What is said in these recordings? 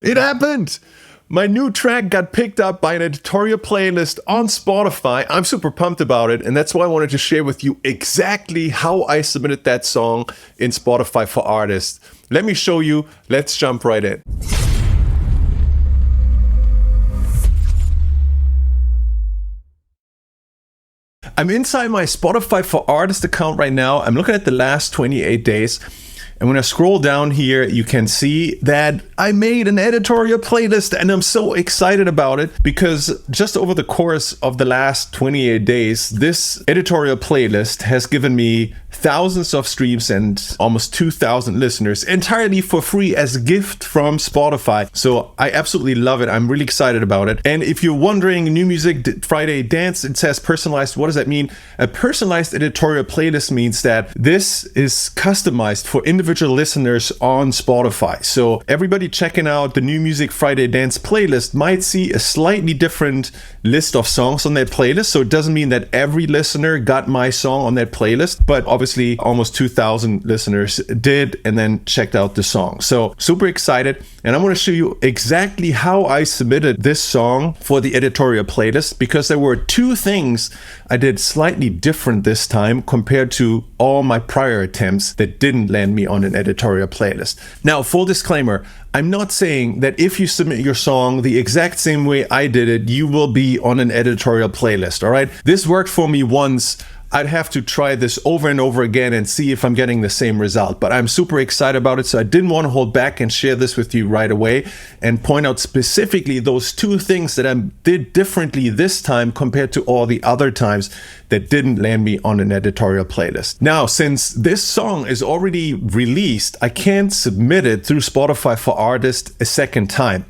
It happened! My new track got picked up by an editorial playlist on Spotify. I'm super pumped about it, and that's why I wanted to share with you exactly how I submitted that song in Spotify for Artists. Let me show you. Let's jump right in. I'm inside my Spotify for Artists account right now. I'm looking at the last 28 days. And when I scroll down here, you can see that I made an editorial playlist, and I'm so excited about it because just over the course of the last 28 days, this editorial playlist has given me thousands of streams and almost 2,000 listeners entirely for free as a gift from Spotify. So I absolutely love it. I'm really excited about it. And if you're wondering, New Music Friday Dance, it says personalized. What does that mean? A personalized editorial playlist means that this is customized for individual listeners on Spotify. So everybody checking out the New Music Friday Dance playlist might see a slightly different list of songs on that playlist. So it doesn't mean that every listener got my song on that playlist, but obviously almost 2,000 listeners did and then checked out the song. So super excited. And I'm going to show you exactly how I submitted this song for the editorial playlist, because there were two things I did slightly different this time compared to all my prior attempts that didn't land me on an editorial playlist. Now, full disclaimer, I'm not saying that if you submit your song the exact same way I did it, you will be on an editorial playlist, all right? This worked for me once. I'd have to try this over and over again and see if I'm getting the same result. But I'm super excited about it, so I didn't want to hold back and share this with you right away and point out specifically those two things that I did differently this time compared to all the other times that didn't land me on an editorial playlist. Now, since this song is already released, I can't submit it through Spotify for Artists a second time.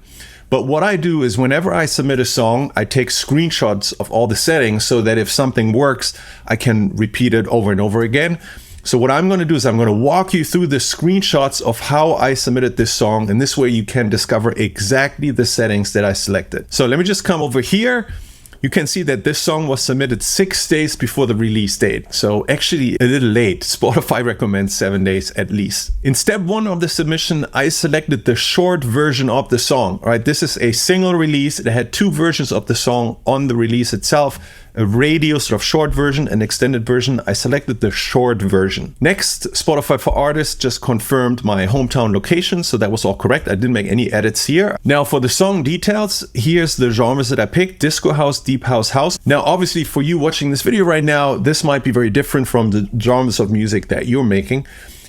But what I do is whenever I submit a song, I take screenshots of all the settings so that if something works, I can repeat it over and over again. So what I'm going to do is I'm going to walk you through the screenshots of how I submitted this song. And this way you can discover exactly the settings that I selected. So let me just come over here. You can see that this song was submitted 6 days before the release date. So actually a little late. Spotify recommends 7 days at least. In step 1 of the submission, I selected the short version of the song. All right, this is a single release. It had 2 versions of the song on the release itself. A radio sort of short version, an extended version. I selected the short version. Next, Spotify for Artists just confirmed my hometown location, so that was all correct. I didn't make any edits here. Now for the song details, here's the genres that I picked: disco house, deep house, house. Now obviously for you watching this video right now, this might be very different from the genres of music that you're making,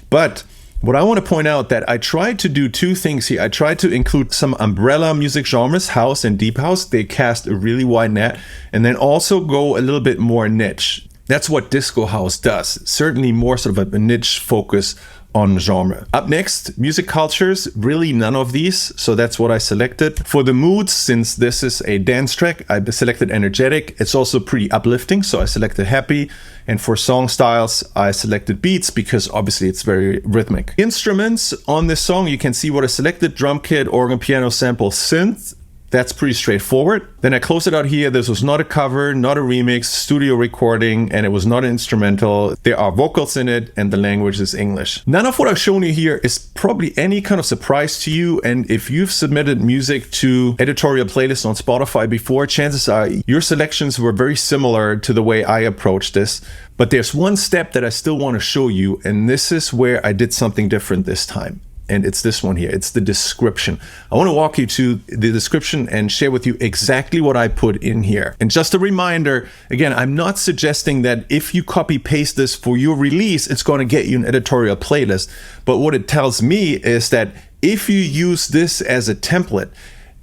but what I want to point out that I tried to do 2 things here. I tried to include some umbrella music genres, house and deep house. They cast a really wide net, and then also go a little bit more niche. That's what disco house does. Certainly more sort of a niche focus on genre. Up next, music cultures, really none of these, so that's what I selected. For the moods, since this is a dance track, I selected energetic. It's also pretty uplifting, so I selected happy. And for song styles, I selected beats because obviously it's very rhythmic. Instruments on this song, you can see what I selected: drum kit, organ, piano, sample, synth. That's pretty straightforward. Then I close it out here. This was not a cover, not a remix, studio recording, and it was not an instrumental. There are vocals in it, and the language is English. None of what I've shown you here is probably any kind of surprise to you. And if you've submitted music to editorial playlists on Spotify before, chances are your selections were very similar to the way I approached this. But there's one step that I still want to show you, and this is where I did something different this time. And it's this one here. It's the description. I want to walk you to the description and share with you exactly what I put in here. And just a reminder, again, I'm not suggesting that if you copy paste this for your release, it's going to get you an editorial playlist. But what it tells me is that if you use this as a template,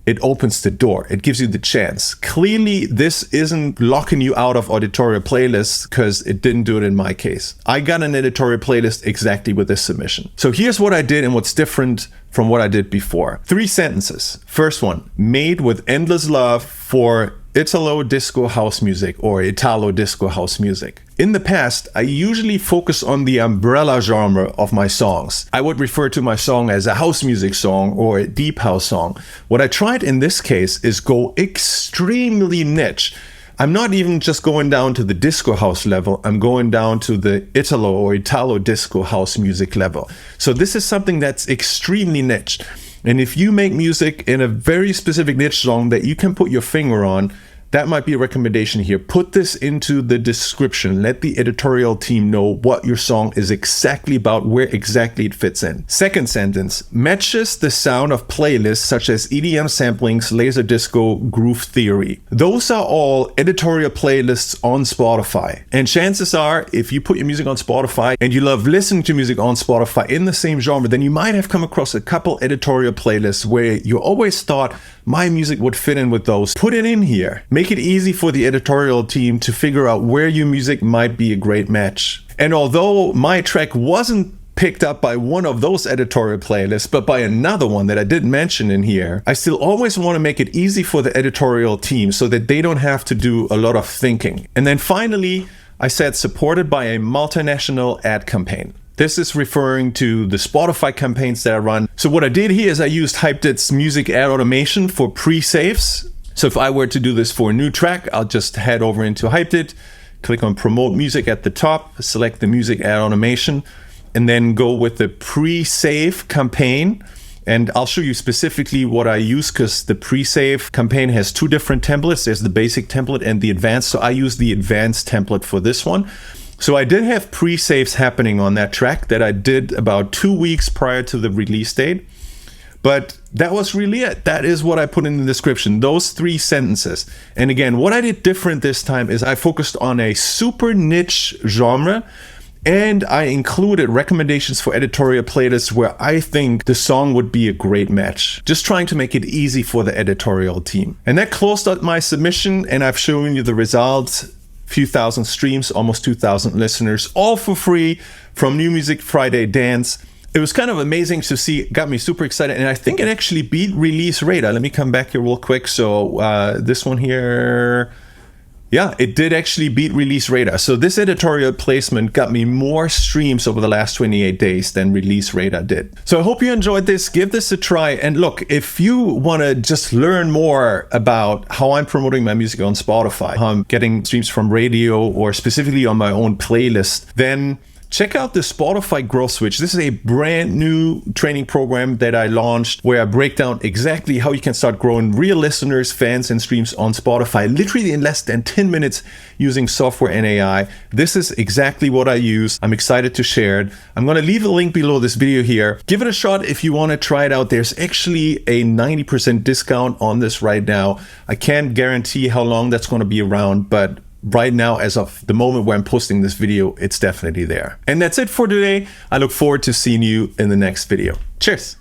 it opens the door. It gives you the chance. Clearly, this isn't locking you out of editorial playlists because it didn't do it in my case. I got an editorial playlist exactly with this submission. So here's what I did and what's different from what I did before. 3 sentences. First one, made with endless love for Italo disco house music or Italo disco house music. In the past, I usually focus on the umbrella genre of my songs. I would refer to my song as a house music song or a deep house song. What I tried in this case is go extremely niche. I'm not even just going down to the disco house level, I'm going down to the Italo or Italo disco house music level. So this is something that's extremely niche. And if you make music in a very specific niche song that you can put your finger on, that might be a recommendation here. Put this into the description. Let the editorial team know what your song is exactly about, where exactly it fits in. Second sentence, matches the sound of playlists such as EDM samplings, laser disco, groove theory. Those are all editorial playlists on Spotify. And chances are, if you put your music on Spotify and you love listening to music on Spotify in the same genre, then you might have come across a couple editorial playlists where you always thought my music would fit in with those. Put it in here. Make it easy for the editorial team to figure out where your music might be a great match. And although my track wasn't picked up by one of those editorial playlists, but by another one that I didn't mention in here, I still always want to make it easy for the editorial team so that they don't have to do a lot of thinking. And then finally, I said supported by a multinational ad campaign. This is referring to the Spotify campaigns that I run. So what I did here is I used Hypedit's music ad automation for pre-saves. So if I were to do this for a new track, I'll just head over into Hypedit, click on Promote Music at the top, select the music ad automation, and then go with the pre-save campaign. And I'll show you specifically what I use because the pre-save campaign has two different templates. There's the basic template and the advanced. So I use the advanced template for this one. So I did have pre-saves happening on that track that I did about 2 weeks prior to the release date. But that was really it. That is what I put in the description, those 3 sentences. And again, what I did different this time is I focused on a super niche genre, and I included recommendations for editorial playlists where I think the song would be a great match. Just trying to make it easy for the editorial team. And that closed out my submission, and I've shown you the results. Few thousand streams, almost 2,000 listeners, all for free from New Music Friday Dance. It was kind of amazing to see, got me super excited, and I think it actually beat release radar. Let me come back here real quick. So this one here, yeah, it did actually beat release radar. So this editorial placement got me more streams over the last 28 days than release radar did. So I hope you enjoyed this. Give this a try. And look, if you want to just learn more about how I'm promoting my music on Spotify, how I'm getting streams from radio or specifically on my own playlist, then check out the Spotify Growth Switch. This is a brand new training program that I launched where I break down exactly how you can start growing real listeners, fans, and streams on Spotify, literally in less than 10 minutes using software and AI. This is exactly what I use. I'm excited to share it. I'm going to leave a link below this video here. Give it a shot if you want to try it out. There's actually a 90% discount on this right now. I can't guarantee how long that's going to be around, but right now, as of the moment where I'm posting this video, it's definitely there. And that's it for today. I look forward to seeing you in the next video. Cheers.